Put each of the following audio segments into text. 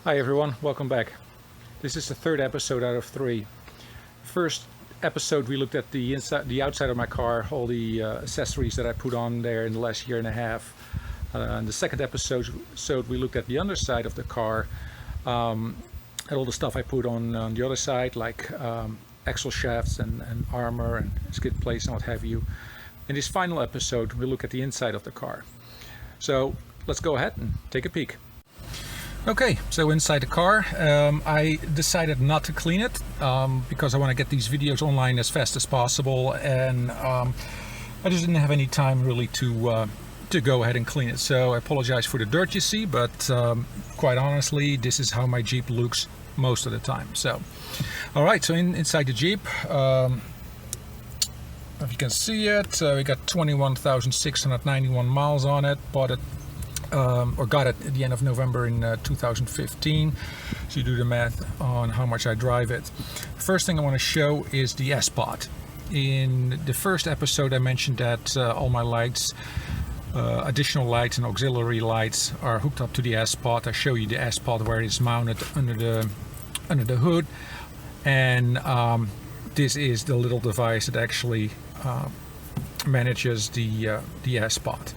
Hi everyone, welcome back. This is the third episode out of 3. First episode we looked at the outside of my car, all the accessories that I put on there in the last year and a half. And the second episode we looked at the underside of the car, and all the stuff I put on the other side, like axle shafts and armor and skid plates and what have you. In this final episode we look at the inside of the car. So let's go ahead and take a peek. Okay, so inside the car, I decided not to clean it because I want to get these videos online as fast as possible, and I just didn't have any time really to go ahead and clean it. So I apologize for the dirt you see, but quite honestly, this is how my Jeep looks most of the time. So, all right, so inside the Jeep, if you can see it, we got 21,691 miles on it. Bought it. Or got it at the end of November in 2015. So you do the math on how much I drive it. First thing I want to show is the S-Pod. In the first episode I mentioned that all my lights, additional lights and auxiliary lights, are hooked up to the S-Pod. I show you the S-Pod where it's mounted under the hood, and this is the little device that actually manages the S-Pod.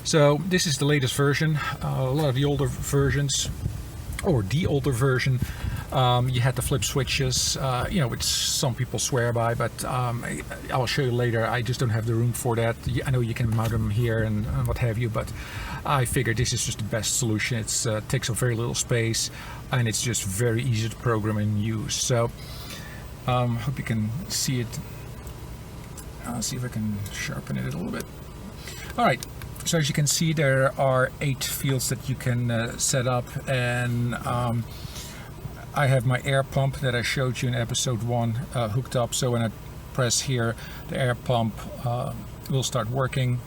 So this is the latest version. A lot of the older versions, or the older version, you had the flip switches, which some people swear by, but I'll show you later. I just don't have the room for that. I know you can mount them here and what have you, but I figured this is just the best solution. It takes up very little space, and it's just very easy to program and use. So hope you can see it. I'll see if I can sharpen it a little bit. All right. So as you can see, there are 8 fields that you can set up, and I have my air pump that I showed you in episode 1 hooked up. So when I press here, the air pump will start working.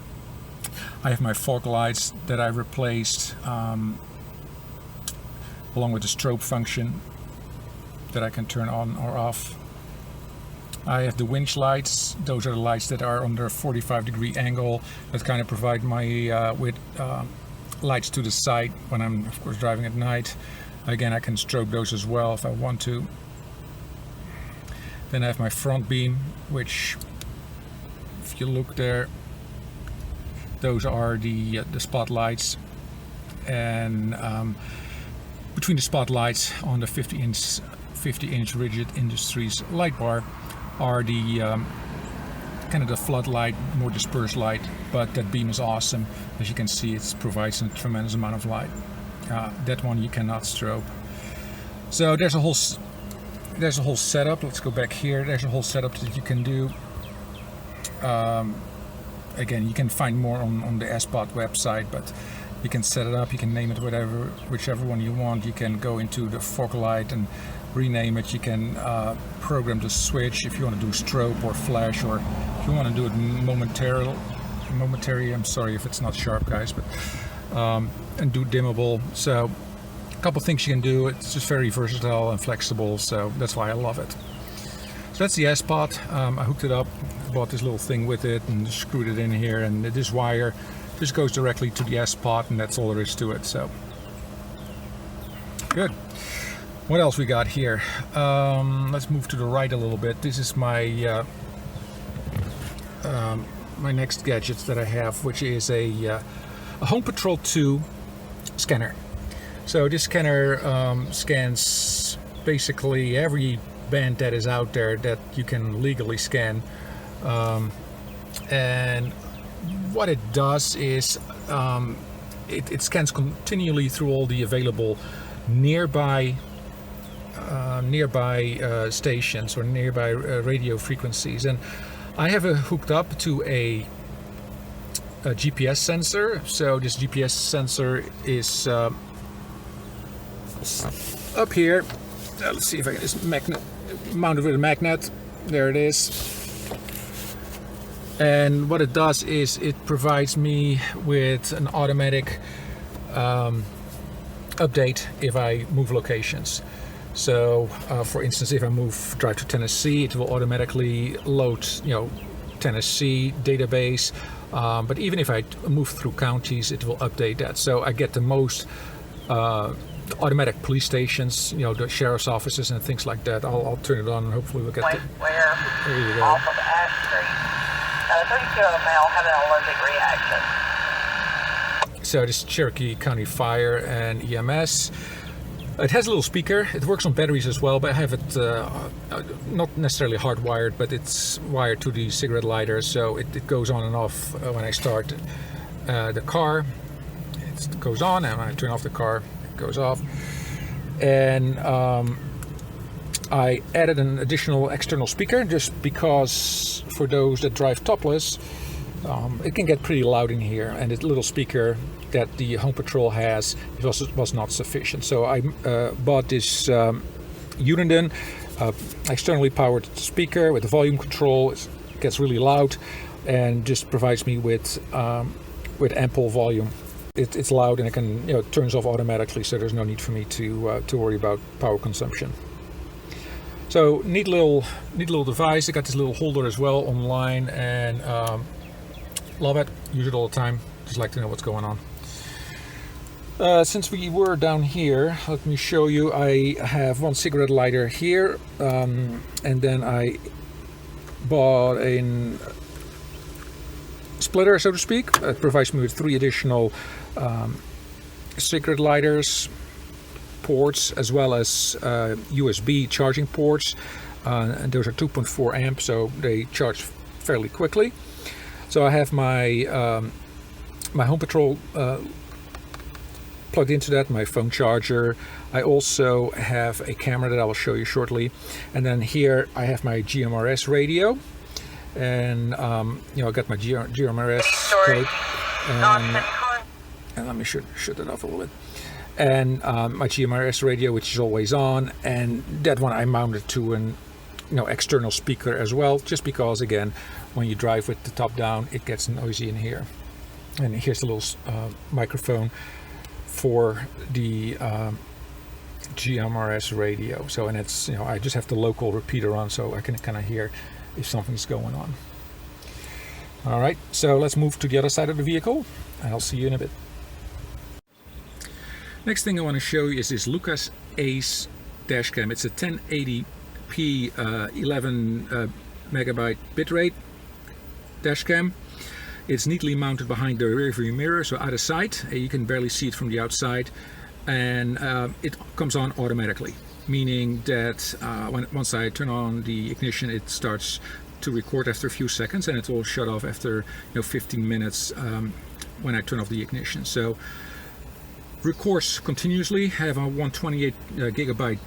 I have my fog lights that I replaced along with the strobe function that I can turn on or off. I have the winch lights. Those are the lights that are under a 45-degree angle that kind of provide my with lights to the side when I'm, of course, driving at night. Again, I can strobe those as well if I want to. Then I have my front beam, which, if you look there, those are the spotlights, and between the spotlights on the 50-inch Rigid Industries light bar are the kind of the floodlight, more dispersed light, but that beam is awesome. As you can see, it provides a tremendous amount of light. That one you cannot strobe. So there's a whole setup. Let's go back here. There's a whole setup that you can do. Again, you can find more on the S-Pod website, but you can set it up. You can name it whichever one you want. You can go into the fog light and rename it. You can program the switch if you want to do strobe or flash, or if you want to do it momentary. I'm sorry if it's not sharp, guys, but and do dimmable. So a couple things you can do. It's just very versatile and flexible, so that's why I love it. So that's the S-Pod. I hooked it up, bought this little thing with it, and screwed it in here, and this wire just goes directly to the S-Pod, and that's all there is to it. So good. What else we got here? Let's move to the right a little bit. This is my my next gadget that I have, which is a Home Patrol 2 scanner. So this scanner scans basically every band that is out there that you can legally scan, and what it does is it scans continually through all the available nearby stations or nearby radio frequencies, and I have it hooked up to a GPS sensor. So this GPS sensor is up here. Let's see if I can just mount it with a magnet. There it is. And what it does is it provides me with an automatic update if I move locations. So, for instance, if I drive to Tennessee, it will automatically load, Tennessee database. But even if I move through counties, it will update that. So I get the most automatic police stations, you know, the sheriff's offices and things like that. I'll turn it on and hopefully we'll get Where there you go. off of Ash Street. 32 of a male having an allergic reaction. So this is Cherokee County Fire and EMS. It has a little speaker. It works on batteries as well, but I have it not necessarily hardwired, but it's wired to the cigarette lighter, so it goes on and off when I start the car. It goes on, and when I turn off the car, it goes off. And I added an additional external speaker just because for those that drive topless, it can get pretty loud in here, and this little speaker that the Home Patrol has was not sufficient. So I bought this Uniden externally powered speaker with the volume control. It gets really loud and just provides me with ample volume. It's loud and it can, you know, it turns off automatically, so there's no need for me to worry about power consumption. So neat little device. I got this little holder as well online, and love it. Use it all the time. Just like to know what's going on. Since we were down here, let me show you. I have one cigarette lighter here, and then I bought a splitter, so to speak. It provides me with 3 additional cigarette lighters, ports, as well as USB charging ports, and those are 2.4 amps, so they charge fairly quickly. So I have my my Home Patrol plugged into that, my phone charger. I also have a camera that I will show you shortly, and then here I have my GMRS radio, and you know, I got my GMRS code, and let me shut that off a little bit, and my GMRS radio, which is always on, and that one I mounted to an external speaker as well, just because again, when you drive with the top down, it gets noisy in here. And here's the little microphone for the GMRS radio. So, and it's, you know, I just have the local repeater on, so I can kind of hear if something's going on. All right, so let's move to the other side of the vehicle, and I'll see you in a bit. Next thing I want to show you is this Lucas Ace dash cam. It's a 1080p 11 megabyte bitrate dash cam. It's neatly mounted behind the rear view mirror, so out of sight. You can barely see it from the outside, and it comes on automatically, meaning that once I turn on the ignition, it starts to record after a few seconds, and it will shut off after 15 minutes when I turn off the ignition. So records continuously. Have a 128 gigabyte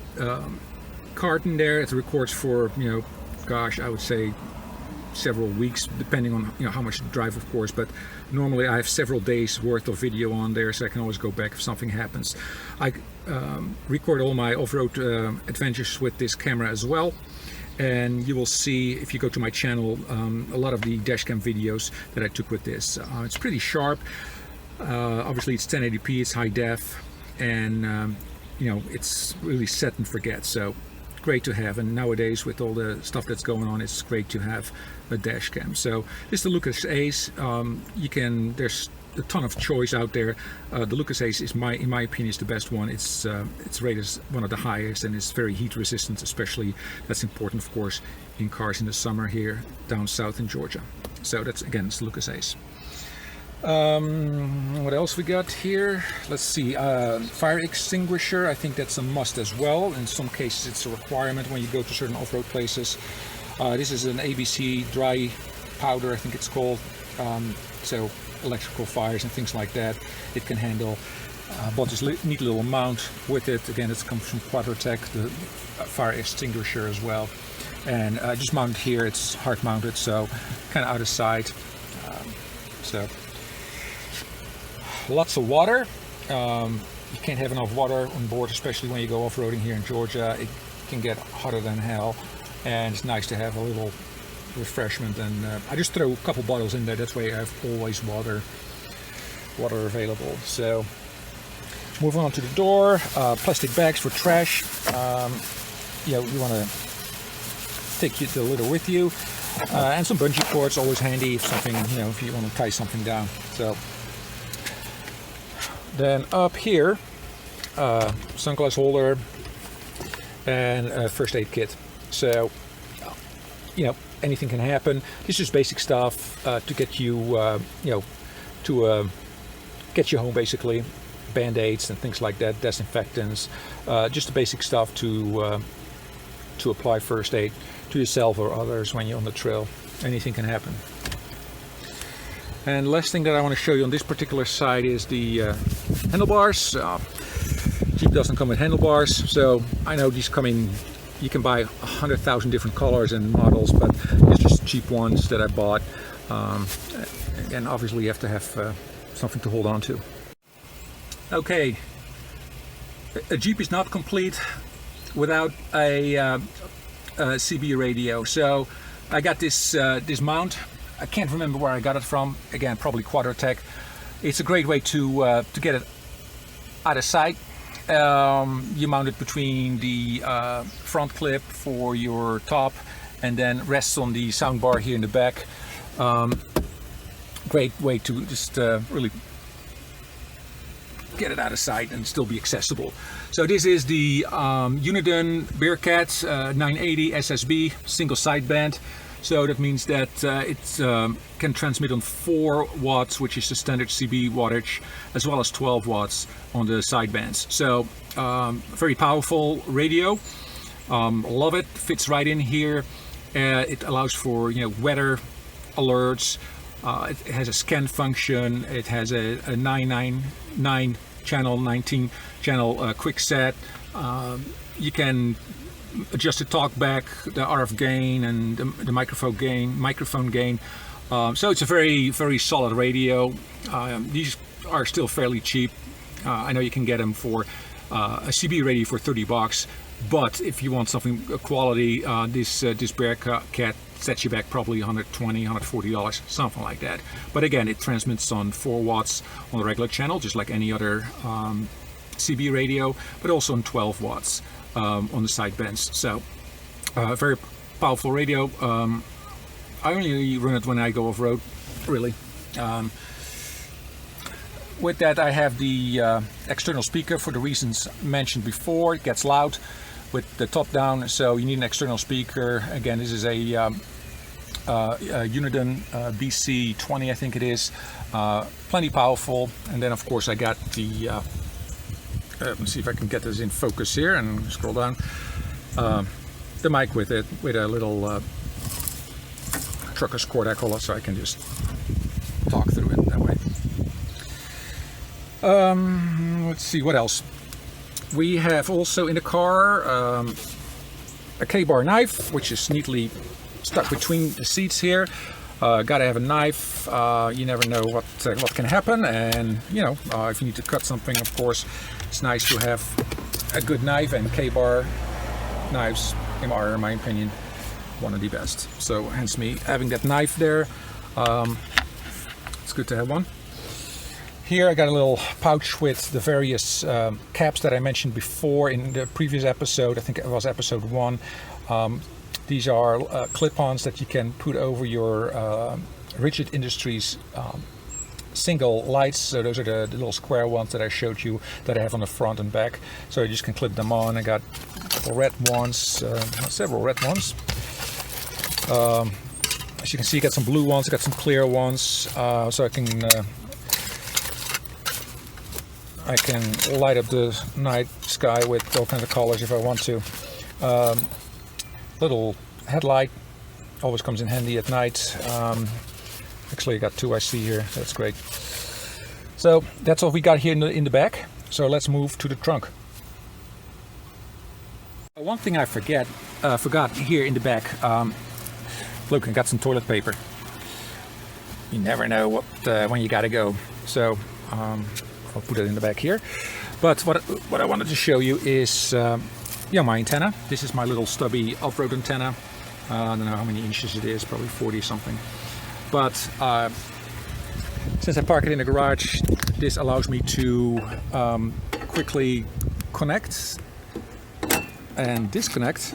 card in there. It records for gosh, I would say several weeks, depending on how much to drive, of course, but normally I have several days worth of video on there, so I can always go back if something happens. I record all my off-road adventures with this camera as well, and you will see, if you go to my channel, a lot of the dashcam videos that I took with this. It's pretty sharp. Obviously it's 1080p, it's high def, and it's really set and forget, so great to have. And nowadays, with all the stuff that's going on, it's great to have a dash cam. So this is the Lucas Ace. There's a ton of choice out there. The Lucas Ace is, in my opinion, is the best one. It's rated as one of the highest, and it's very heat resistant, especially. That's important, of course, in cars in the summer here down south in Georgia. So that's, again, it's the Lucas Ace. What else we got here? Let's see. Fire extinguisher. I think that's a must as well. In some cases, it's a requirement when you go to certain off-road places. This is an ABC dry powder, I think it's called. So electrical fires and things like that, it can handle. Bought this neat little mount with it. Again, it comes from Quadratech, the fire extinguisher as well. And just mounted here. It's hard mounted, so kind of out of sight. So. Lots of water. You can't have enough water on board, especially when you go off-roading here in Georgia. It can get hotter than hell, and it's nice to have a little refreshment. And I just throw a couple bottles in there. That's why I have always water available. So moving on to the door, plastic bags for trash. You want to take the litter with you, and some bungee cords, always handy if something, if you want to tie something down. So. Then up here, sunglass holder, and a first aid kit. So, you know, anything can happen. This is basic stuff to get you, you know, to get you home basically. Band-aids and things like that, disinfectants, just the basic stuff to apply first aid to yourself or others when you're on the trail. Anything can happen. And last thing that I want to show you on this particular side is the handlebars. Jeep doesn't come with handlebars, so I know these come in, you can buy 100,000 different colors and models, but it's just cheap ones that I bought. And obviously you have to have something to hold on to. Okay, a Jeep is not complete without a CB radio. So I got this this mount. I can't remember where I got it from. Again, probably Quadratech. It's a great way to get it out of sight. You mount it between the front clip for your top, and then rests on the sound bar here in the back. Great way to just really get it out of sight and still be accessible. So this is the Uniden Bearcat 980 SSB single sideband. So that means that it can transmit on 4 watts, which is the standard CB wattage, as well as 12 watts on the sidebands. So very powerful radio. Love it. Fits right in here. It allows for, you know, weather alerts. It has a scan function. It has a 999 channel, 19 channel quick set. You can adjust the talkback, the RF gain, and the microphone gain. So it's a very, very solid radio. These are still fairly cheap. I know you can get them for a CB radio for $30, but if you want something quality, this Bearcat sets you back probably $120, $140, something like that. But again, it transmits on 4 watts on the regular channel, just like any other CB radio, but also on 12 watts on the sidebands. So very powerful radio. I only run it when I go off-road, really. With that, I have the external speaker for the reasons mentioned before. It gets loud with the top down, so you need an external speaker. Again, this is a Uniden BC20, I think it is. Plenty powerful. And then of course I got the let's see if I can get this in focus here and scroll down. The mic with it, with a little trucker's cord, I call it, so I can just talk through it that way. Let's see, what else? We have also in the car a K-bar knife, which is neatly stuck between the seats here. Gotta have a knife. You never know what can happen, and you know, if you need to cut something, of course, it's nice to have a good knife. And K-bar knives are, in my opinion, one of the best. So hence me having that knife there. It's good to have one. Here I got a little pouch with the various caps that I mentioned before in the previous episode. I think it was episode 1. These are clip-ons that you can put over your Rigid Industries single lights. So those are the little square ones that I showed you that I have on the front and back. So you just can clip them on. I got a couple red ones, several red ones. As you can see, I got some blue ones, I got some clear ones, so I can light up the night sky with all kinds of colors if I want to. Little headlight always comes in handy at night. Actually I got 2 I see here, that's great. So that's all we got here in the back. So let's move to the trunk. One thing I forgot here in the back. Look, I got some toilet paper. You never know when you gotta go. So I'll put it in the back here. But what I wanted to show you is my antenna. This is my little stubby off-road antenna. I don't know how many inches it is, probably 40 something. But since I park it in the garage, this allows me to quickly connect and disconnect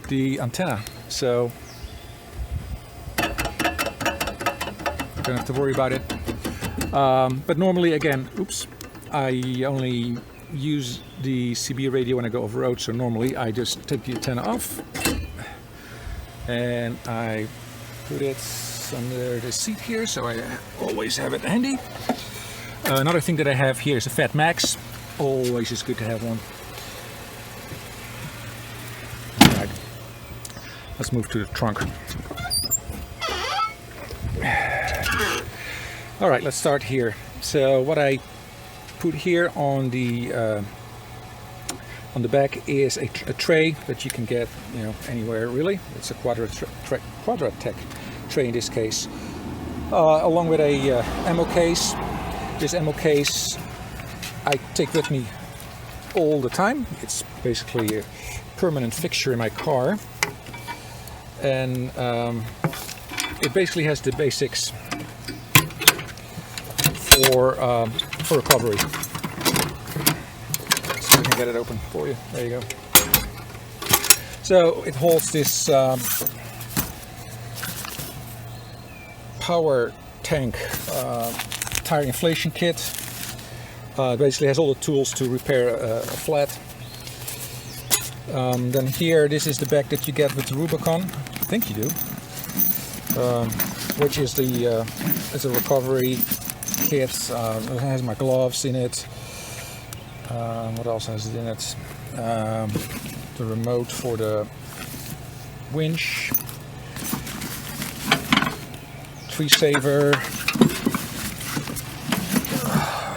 the antenna. So don't have to worry about it. But normally, again, I only use the CB radio when I go off-road, so normally I just take the antenna off and I put it under the seat here, so I always have it handy. Another thing that I have here is a Fat Max. Always is good to have one. Alright, let's move to the trunk. Alright, let's start here. So what I put here on the back is a tray that you can get, you know, anywhere really. It's a Quadratec tray in this case, along with a ammo case. This ammo case I take with me all the time. It's basically a permanent fixture in my car, and it basically has the basics for recovery. So I can get it open for you. There you go. So it holds this power tank tire inflation kit. Basically has all the tools to repair a flat. Then here, this is the bag that you get with the Rubicon. I think you do. Which is is a recovery kit. It has my gloves in it. What else has it in it? The remote for the winch, tree saver,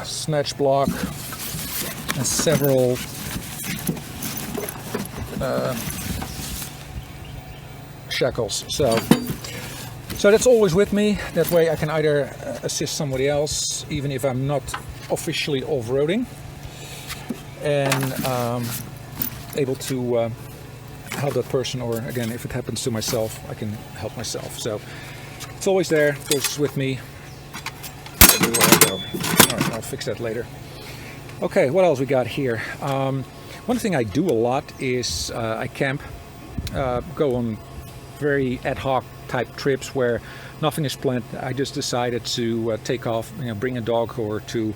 snatch block, and several shackles. So that's always with me. That way I can either assist somebody else, even if I'm not officially off-roading, and able to help that person, or again, if it happens to myself, I can help myself. So it's always there, goes with me everywhere I go. Alright, I'll fix that later. Okay, what else we got here? One thing I do a lot is I camp, go on very ad hoc type trips where nothing is planned. I just decided to take off, you know, bring a dog or two,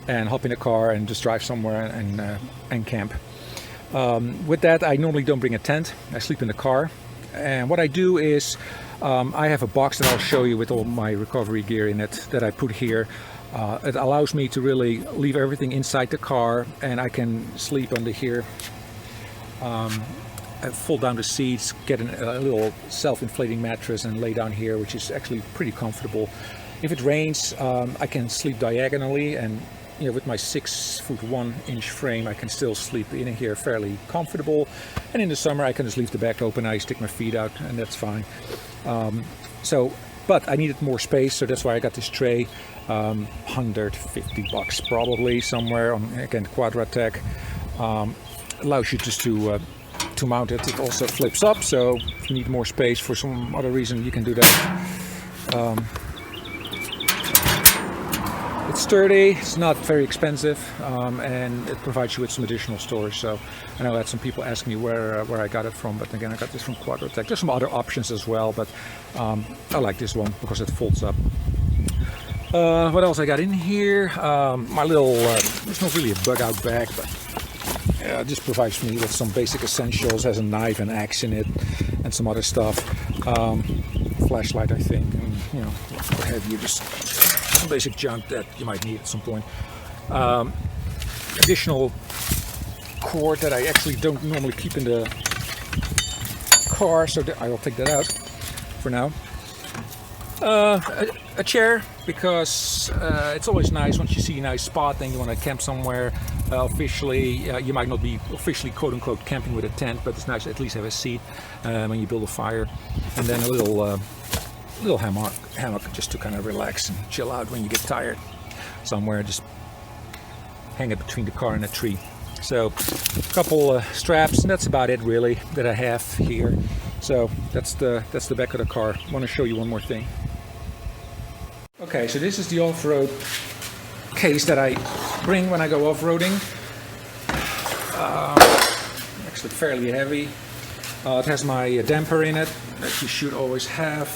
and hop in a car and just drive somewhere and camp. With that, I normally don't bring a tent. I sleep in the car, and what I do is I have a box that I'll show you with all my recovery gear in it that I put here. It allows me to really leave everything inside the car, and I can sleep under here. Fold down the seats, get a little self-inflating mattress and lay down here, which is actually pretty comfortable. If it rains, I can sleep diagonally, and you know, with my 6'1" frame, I can still sleep in here fairly comfortable. And in the summer, I can just leave the back open. I stick my feet out, and that's fine. But I needed more space, so that's why I got this tray. $150 probably, somewhere on, again, Quadratec. Allows you just to mount it. It also flips up, so if you need more space for some other reason, you can do that. It's sturdy, it's not very expensive, and it provides you with some additional storage. So I know I had some people ask me where I got it from, but again, I got this from Quadratec. There's some other options as well, but I like this one because it folds up. What else I got in here? My little, it's not really a bug out bag, but it just provides me with some basic essentials. Has a knife and axe in it, and some other stuff. Flashlight, I think, and you know, what have you, just some basic junk that you might need at some point. Additional cord that I actually don't normally keep in the car, so I will take that out for now. A chair, because it's always nice once you see a nice spot and you want to camp somewhere officially. You might not be officially quote-unquote camping with a tent, but it's nice to at least have a seat when you build a fire, and then a little hammock just to kind of relax and chill out when you get tired somewhere. Just hang it between the car and a tree. So a couple straps, and that's about it really that I have here. So that's the back of the car. I want to show you one more thing. Okay, so this is the off-road case that I bring when I go off-roading. Actually fairly heavy. It has my damper in it that you should always have.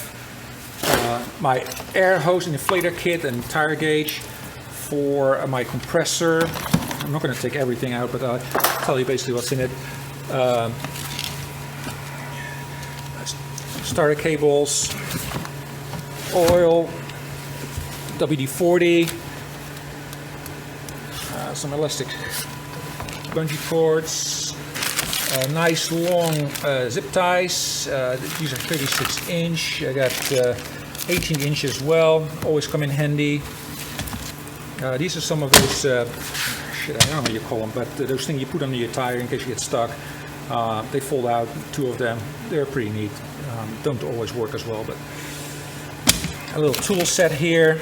My air hose and inflator kit and tire gauge for my compressor. I'm not going to take everything out, but I'll tell you basically what's in it. Starter cables, oil, WD-40, some elastic bungee cords, nice long zip ties. These are 36 inch. I got 18 inch as well. Always come in handy. These are some of those, I don't know what you call them, but those things you put under your tire in case you get stuck. They fold out, 2 of them. They're pretty neat. Don't always work as well, but a little tool set here.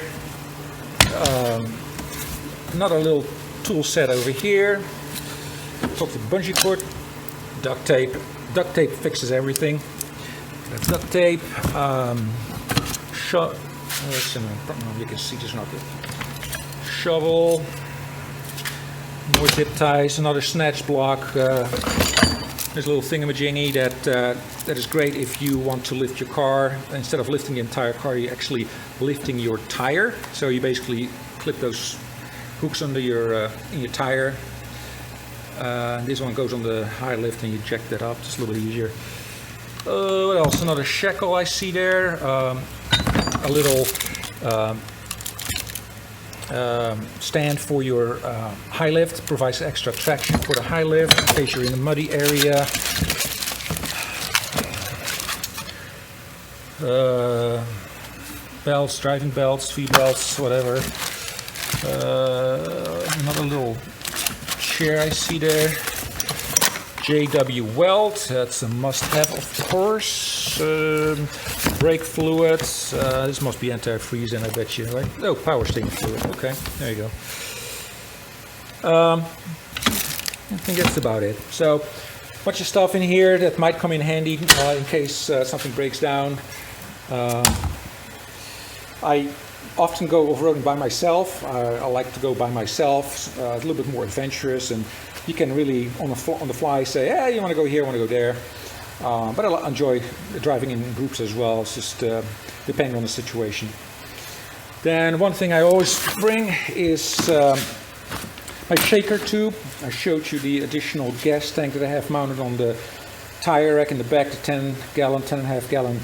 Another little tool set over here. Talk to bungee cord, duct tape. Duct tape fixes everything. That's duct tape. You can see just not good. Shovel. More zip ties. Another snatch block. There's a little thingamajiggy that is great if you want to lift your car. Instead of lifting the entire car, you're actually lifting your tire. So you basically clip those hooks under your in your tire. This one goes on the high lift and you jack that up. Just a little bit easier. What else? Another shackle I see there. A little stand for your high lift. Provides extra traction for the high lift in case you're in a muddy area. Belts, driving belts, feet belts, whatever. Another little chair I see there. JW weld, that's a must-have, of course. Brake fluids. This must be antifreeze, I bet you, right? Oh, power steering fluid. Okay, there you go. I think that's about it. So, bunch of stuff in here that might come in handy in case something breaks down. I often go off-roading by myself. I like to go by myself. It's a little bit more adventurous, and you can really on the fly say, "Yeah, you want to go here, I want to go there." But I enjoy driving in groups as well. It's just depending on the situation. Then one thing I always bring is my shaker tube. I showed you the additional gas tank that I have mounted on the tire rack in the back, the 10.5 gallon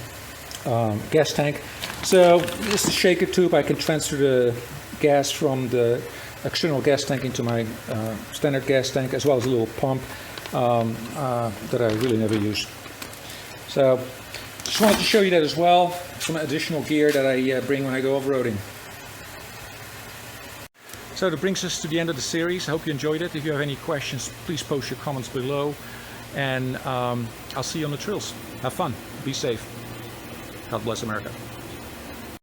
gas tank. So this is the shaker tube. I can transfer the gas from the external gas tank into my standard gas tank, as well as a little pump that I really never use. So just wanted to show you that as well. Some additional gear that I bring when I go off-roading. So that brings us to the end of the series. I hope you enjoyed it. If you have any questions, please post your comments below. And I'll see you on the trails. Have fun. Be safe. God bless America.